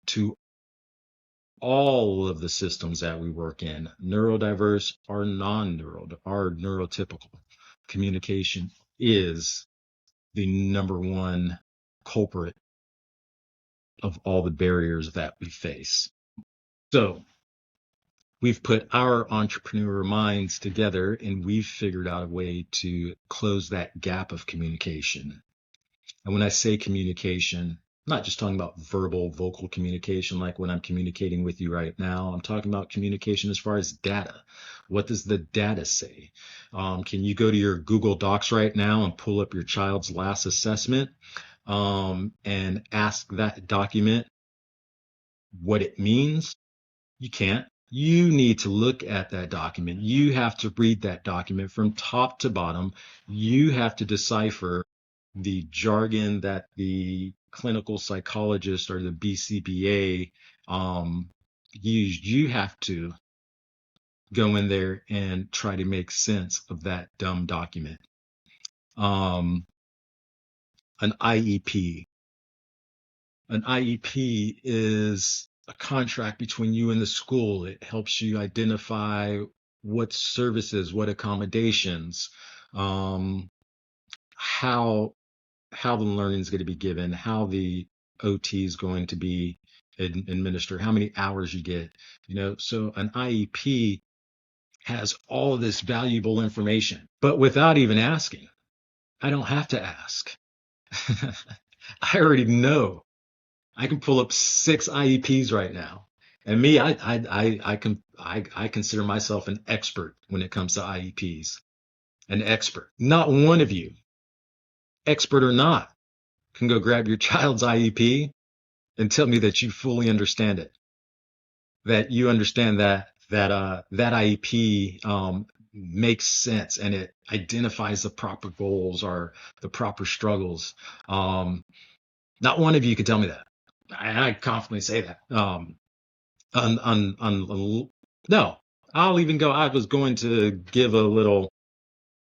to all of the systems that we work in, neurodiverse or non-neuro, or neurotypical. Communication is the number one culprit of all the barriers that we face. So we've put our entrepreneur minds together and we've figured out a way to close that gap of communication. And when I say communication, I'm not just talking about verbal, vocal communication like when I'm communicating with you right now. I'm talking about communication as far as data. What does the data say? Can you go to your Google Docs right now and pull up your child's last assessment and ask that document what it means? You can't. You need to look at that document. You have to read that document from top to bottom. You have to decipher the jargon that the clinical psychologist or the BCBA used. You have to go in there and try to make sense of that dumb document. An IEP. An IEP is a contract between you and the school. It helps you identify what services, what accommodations, how the learning is going to be given, how the OT is going to be administered, how many hours you get. So an IEP has all of this valuable information, but without even asking. I don't have to ask. I already know. I can pull up 6 IEPs right now. And me, I consider myself an expert when it comes to IEPs. an expert. Not one of you, expert or not, can go grab your child's IEP and tell me that you fully understand it, that you understand that IEP makes sense and it identifies the proper goals or the proper struggles. Not one of you can tell me that. I confidently say that. No, I'll even go. I was going to give a little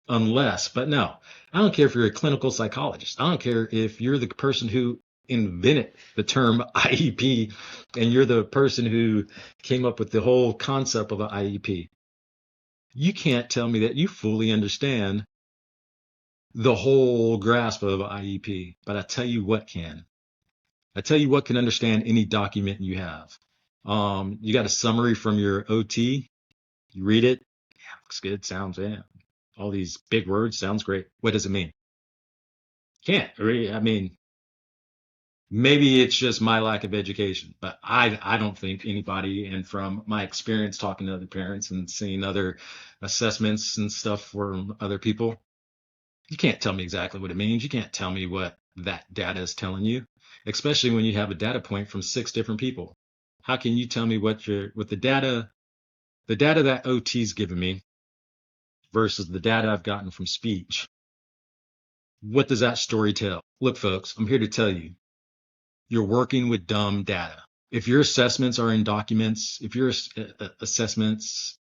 unless, but no, I don't care if you're a clinical psychologist. I don't care if you're the person who invented the term IEP and you're the person who came up with the whole concept of an IEP. You can't tell me that you fully understand the whole grasp of an IEP, but I tell you what can. I tell you what can understand any document you have. You got a summary from your OT. You read it. Yeah, looks good. Sounds, yeah. All these big words. Sounds great. What does it mean? Can't. I mean, maybe it's just my lack of education, but I don't think anybody, and from my experience talking to other parents and seeing other assessments and stuff from other people, you can't tell me exactly what it means. You can't tell me what that data is telling you, especially when you have a data point from 6 different people. How can you tell me what the data that OT's given me versus the data I've gotten from speech? What does that story tell? Look, folks, I'm here to tell you, you're working with dumb data. If your assessments are in documents, if your assessments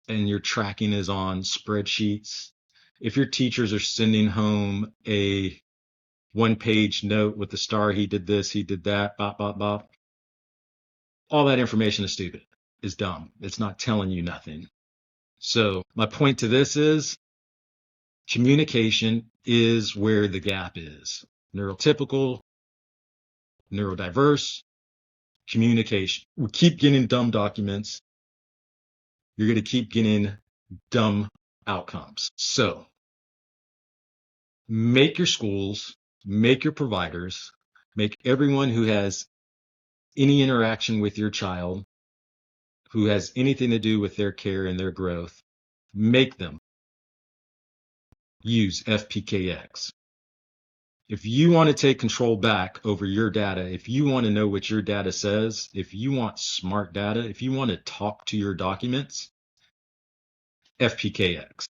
and your tracking is on spreadsheets, if your teachers are sending home a 1-page note with the star, he did this, he did that, bop, bop, bop, all that information is stupid, is dumb. It's not telling you nothing. So my point to this is communication is where the gap is. Neurotypical, neurodiverse, communication. We keep getting dumb documents. You're going to keep getting dumb outcomes. So make your schools, make your providers, make everyone who has any interaction with your child, who has anything to do with their care and their growth, make them use FPKX. If you want to take control back over your data, if you want to know what your data says, if you want smart data, if you want to talk to your documents, FPKX.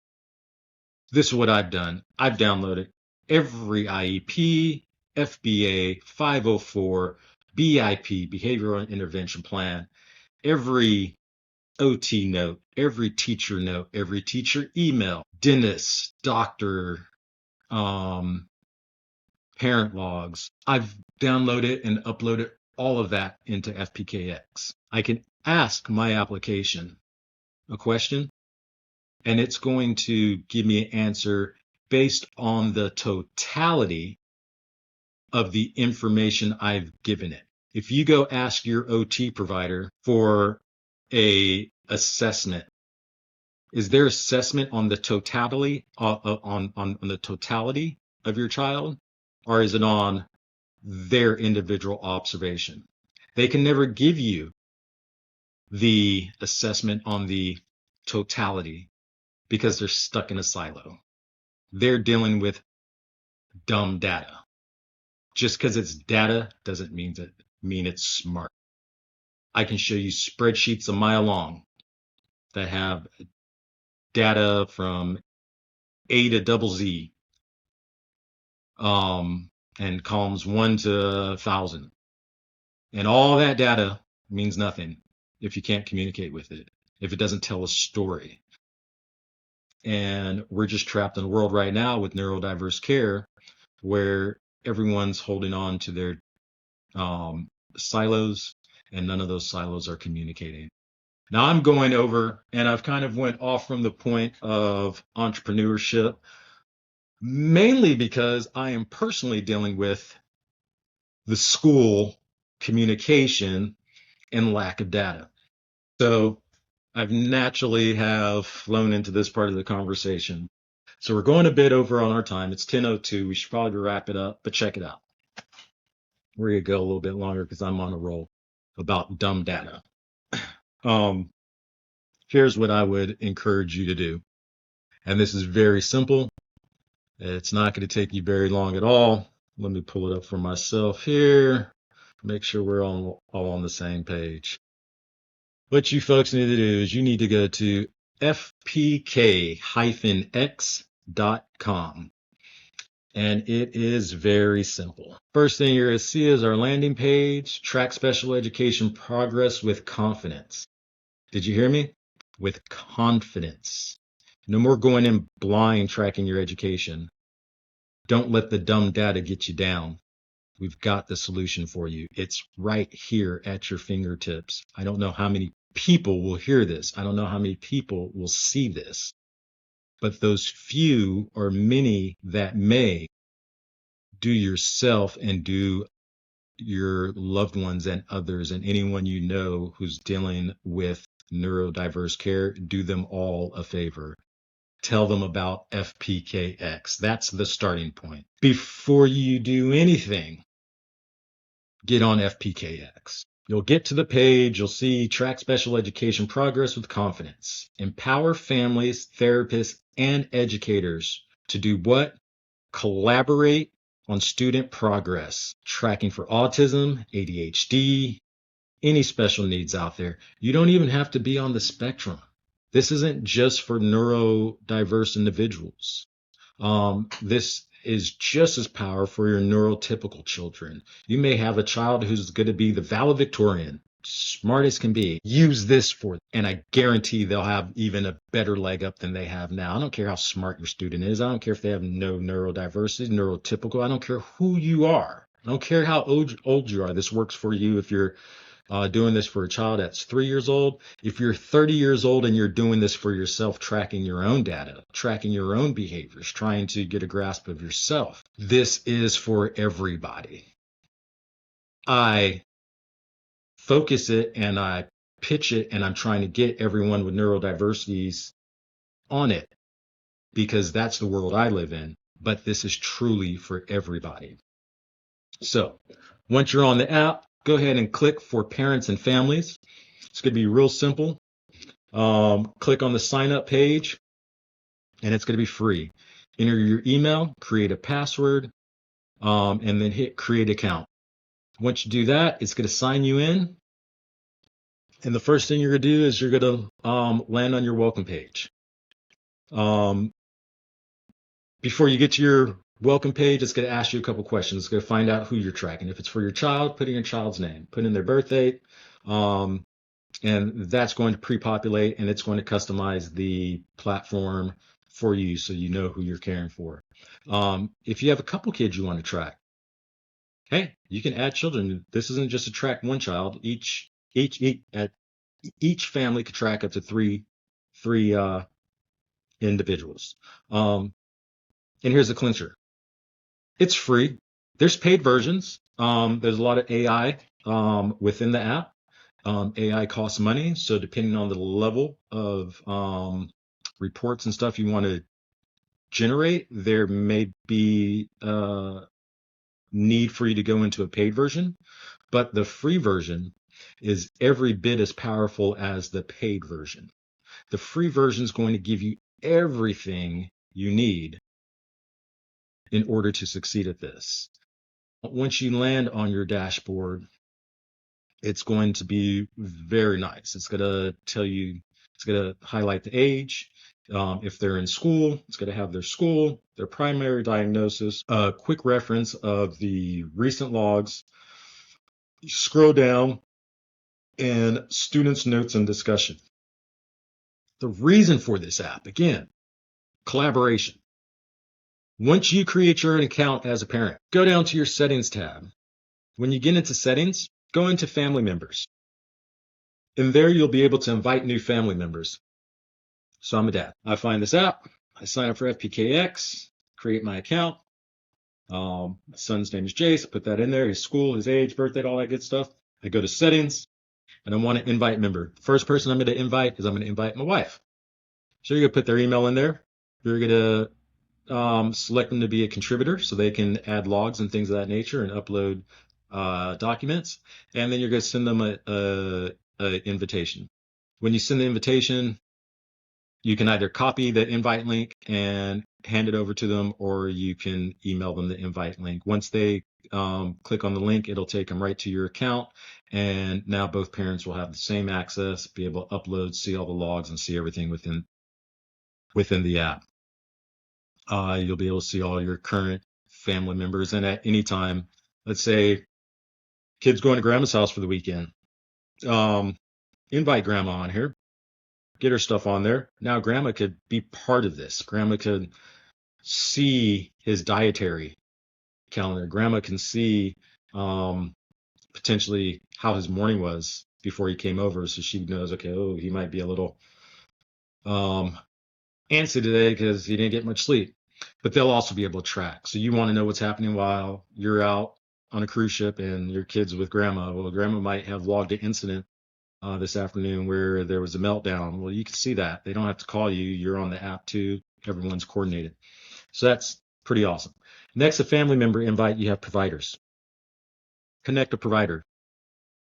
This is what I've done. I've downloaded every IEP, FBA, 504, BIP, Behavioral Intervention Plan, every OT note, every teacher note, every teacher email, dentist, doctor, parent logs. I've downloaded and uploaded all of that into FPKX. I can ask my application a question, and it's going to give me an answer based on the totality of the information I've given it. If you go ask your OT provider for a assessment, is their assessment on the totality on the totality of your child, or is it on their individual observation? They can never give you the assessment on the totality because they're stuck in a silo. They're dealing with dumb data. Just because it's data doesn't mean it's smart. I can show you spreadsheets a mile long that have data from A to double Z, and columns 1 to 1,000. And all that data means nothing if you can't communicate with it, if it doesn't tell a story. And we're just trapped in a world right now with neurodiverse care where everyone's holding on to their silos, and none of those silos are communicating. Now I'm going over, and I've kind of went off from the point of entrepreneurship, mainly because I am personally dealing with the school communication and lack of data. So I've naturally have flown into this part of the conversation. So we're going a bit over on our time. It's 10:02. We should probably wrap it up, but check it out. We're going to go a little bit longer because I'm on a roll about dumb data. Here's what I would encourage you to do. And this is very simple. It's not going to take you very long at all. Let me pull it up for myself here. Make sure we're all on the same page. What you folks need to do is you need to go to FPK-X.com. And it is very simple. First thing you're going to see is our landing page, track special education progress with confidence. Did you hear me? With confidence. No more going in blind tracking your education. Don't let the dumb data get you down. We've got the solution for you. It's right here at your fingertips. I don't know how many people will hear this. I don't know how many people will see this. But those few or many that may, do yourself and do your loved ones and others and anyone you know who's dealing with neurodiverse care, do them all a favor. Tell them about FPKX. That's the starting point. Before you do anything, get on FPKX. You'll get to the page, you'll see track special education progress with confidence. Empower families, therapists, and educators to do what? Collaborate on student progress, tracking for autism, ADHD, any special needs out there. You don't even have to be on the spectrum. This isn't just for neurodiverse individuals. This is just as powerful for your neurotypical children. You may have a child who's going to be the valedictorian, smart as can be. Use this for, and I guarantee they'll have even a better leg up than they have now. I don't care how smart your student is. I don't care if they have no neurodiversity, neurotypical. I don't care who you are. I don't care how old you are. This works for you if you're doing this for a child that's 3 years old. If you're 30 years old and you're doing this for yourself, tracking your own data, tracking your own behaviors, trying to get a grasp of yourself, this is for everybody. I focus it and I pitch it and I'm trying to get everyone with neurodiversities on it because that's the world I live in. But this is truly for everybody. So once you're on the app, go ahead and click for parents and families. It's going to be real simple. Click on the sign up page and it's going to be free. Enter your email, create a password, and then hit create account. Once you do that, it's going to sign you in. And the first thing you're going to do is you're going to land on your welcome page. Before you get to your welcome page, it's going to ask you a couple questions. It's going to find out who you're tracking. If it's for your child, put in your child's name, put in their birth date, and that's going to pre-populate and it's going to customize the platform for you so you know who you're caring for. If you have a couple kids you want to track, hey, you can add children. This isn't just to track one child. Each family could track up to three individuals. And here's the clincher. It's free. There's paid versions. There's a lot of AI within the app. AI costs money, so depending on the level of reports and stuff you want to generate, there may be need for you to go into a paid version. But the free version is every bit as powerful as the paid version. The free version is going to give you everything you need in order to succeed at this. Once you land on your dashboard, it's going to be very nice. It's going to tell you, it's going to highlight the age. If they're in school, it's going to have their school, their primary diagnosis, a quick reference of the recent logs. You scroll down and students' notes and discussion. The reason for this app, again, collaboration. Once you create your own account as a parent, go down to your settings tab. When you get into settings, go into family members. And there you'll be able to invite new family members. So I'm a dad. I find this app, I sign up for FPKX, create my account. My son's name is Jace. I put that in there, his school, his age, birthday, all that good stuff. I go to settings and I want to invite member. The first person I'm going to invite is I'm going to invite my wife. So you're going to put their email in there. You're going to select them to be a contributor so they can add logs and things of that nature and upload documents. And then you're going to send them a invitation. When you send the invitation, You can either copy the invite link and hand it over to them, or you can email them the invite link. Once they click on the link, it'll take them right to your account. And now both parents will have the same access, be able to upload, see all the logs, and see everything within the app. You'll be able to see all your current family members. And at any time, let's say kids going to grandma's house for the weekend, invite grandma on here, get her stuff on there. Now grandma could be part of this. Grandma could see his dietary calendar. Grandma can see potentially how his morning was before he came over, so she knows, okay, oh, he might be a little antsy today because he didn't get much sleep. But they'll also be able to track. So you want to know what's happening while you're out on a cruise ship and your kids with grandma. Well, grandma might have logged an incident this afternoon where there was a meltdown. Well, you can see that. They don't have to call you. You're on the app too. Everyone's coordinated. So that's pretty awesome. Next, a family member invite, you have providers. Connect a provider.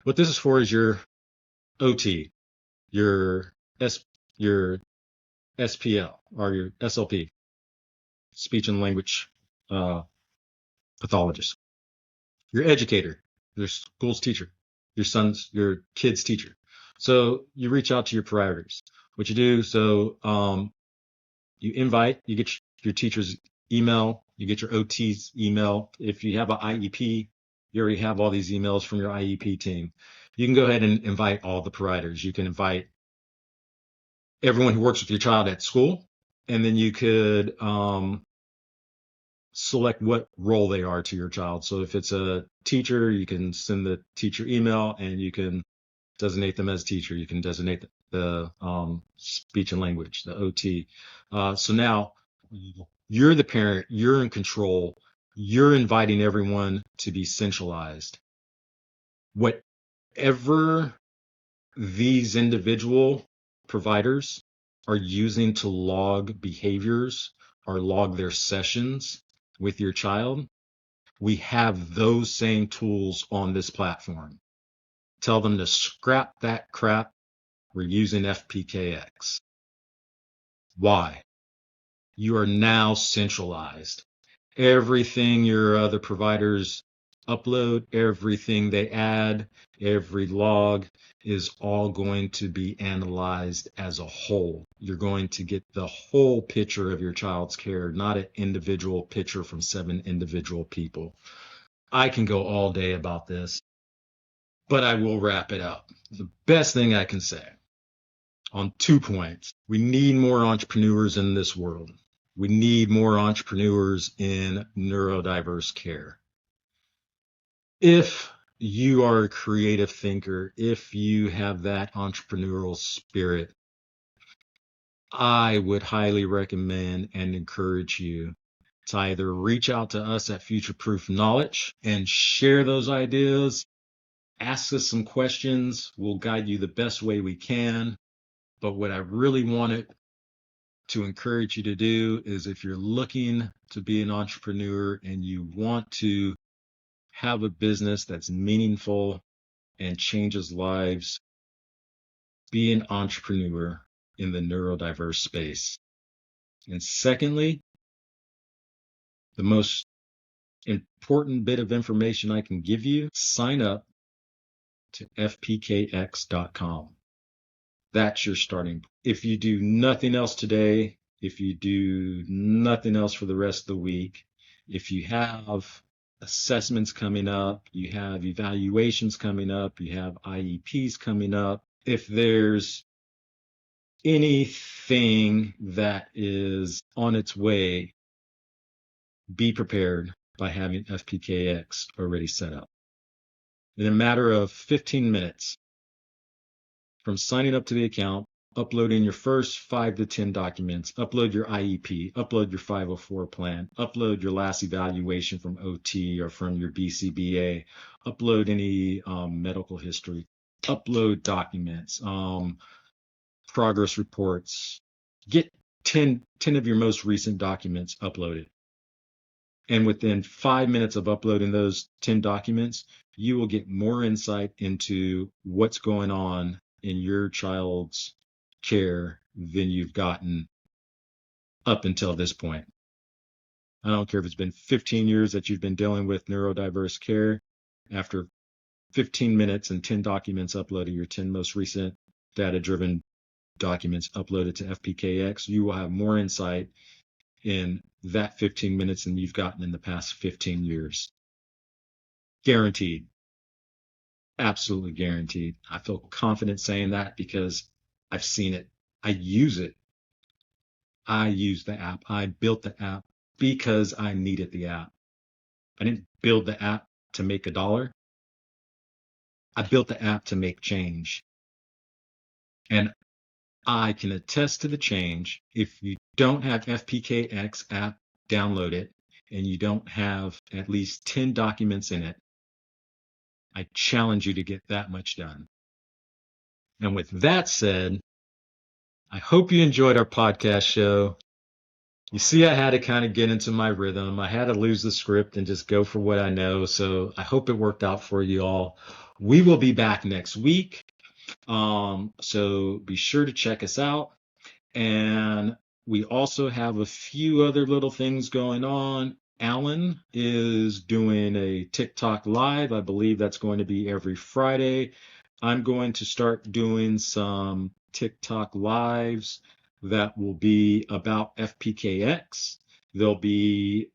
What this is for is your OT, your SPL, or your SLP, speech and language pathologist, your educator, your school's teacher, your kid's teacher. So you reach out to your providers. What you do, so you invite, you get your teacher's email, you get your OT's email. If you have an IEP, you already have all these emails from your IEP team. You can go ahead and invite all the providers. You can invite everyone who works with your child at school, and then you could select what role they are to your child. So if it's a teacher, you can send the teacher email and you can designate them as teacher. You can designate the speech and language, the OT. So now you're the parent, you're in control, you're inviting everyone to be centralized. Whatever these individual providers are using to log behaviors or log their sessions with your child, we have those same tools on this platform. Tell them to scrap that crap. We're using FPKX. Why? You are now centralized. Everything your other providers upload, everything they add, every log is all going to be analyzed as a whole. You're going to get the whole picture of your child's care, not an individual picture from 7 individual people. I can go all day about this, but I will wrap it up. The best thing I can say on 2 points: we need more entrepreneurs in this world. We need more entrepreneurs in neurodiverse care. If you are a creative thinker, if you have that entrepreneurial spirit, I would highly recommend and encourage you to either reach out to us at Future Proof Knowledge and share those ideas, ask us some questions. We'll guide you the best way we can. But what I really wanted to encourage you to do is, if you're looking to be an entrepreneur and you want to have a business that's meaningful and changes lives, be an entrepreneur in the neurodiverse space. And secondly, the most important bit of information I can give you, sign up to FPKX.com. That's your starting point. If you do nothing else today, if you do nothing else for the rest of the week, if you have assessments coming up, you have evaluations coming up, you have IEPs coming up, if there's anything that is on its way, be prepared by having FPKX already set up. In a matter of 15 minutes, from signing up to the account, uploading your first 5 to 10 documents, upload your IEP, upload your 504 plan, upload your last evaluation from OT or from your BCBA, upload any medical history, upload documents, progress reports, get 10 of your most recent documents uploaded. And within 5 minutes of uploading those 10 documents, you will get more insight into what's going on in your child's care than you've gotten up until this point. I don't care if it's been 15 years that you've been dealing with neurodiverse care. After 15 minutes and 10 documents uploaded, your 10 most recent data-driven documents uploaded to FPKX, you will have more insight in that 15 minutes than you've gotten in the past 15 years. Guaranteed. Absolutely guaranteed. I feel confident saying that because I've seen it. I use it. I use the app. I built the app because I needed the app. I didn't build the app to make $1. I built the app to make change. And I can attest to the change. If you don't have FPKX app, download it, and you don't have at least 10 documents in it, I challenge you to get that much done. And with that said, I hope you enjoyed our podcast show. You see, I had to kind of get into my rhythm. I had to lose the script and just go for what I know. So I hope it worked out for you all. We will be back next week. So be sure to check us out. And we also have a few other little things going on. Alan is doing a TikTok live. I believe that's going to be every Friday. I'm going to start doing some TikTok lives that will be about FPKX. There'll be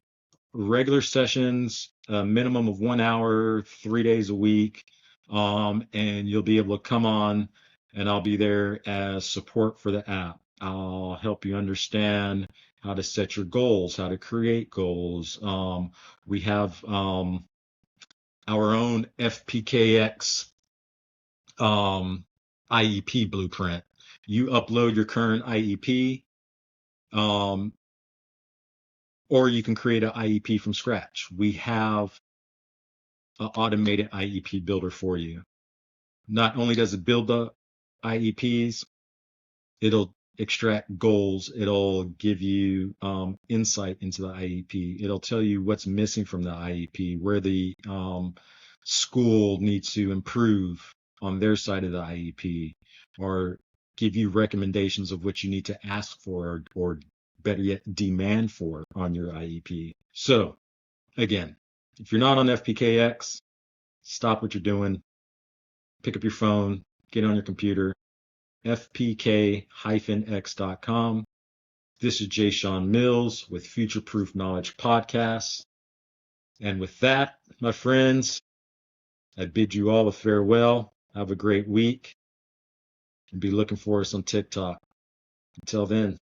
regular sessions, a minimum of 1 hour, 3 days a week. And you'll be able to come on and I'll be there as support for the app. I'll help you understand how to set your goals, how to create goals. We have our own FPKX IEP blueprint. You upload your current IEP, or you can create an IEP from scratch. We have an automated IEP builder for you. Not only does it build the IEPs, it'll extract goals. It'll give you insight into the IEP. It'll tell you what's missing from the IEP, where the school needs to improve on their side of the IEP, or give you recommendations of what you need to ask for, or better yet, demand for on your IEP. So again, if you're not on FPKX, stop what you're doing, pick up your phone, get on your computer, fpk-x.com. This is Jashon Mills with Future Proof Knowledge Podcasts. And with that, my friends, I bid you all a farewell. Have a great week and be looking for us on TikTok. Until then.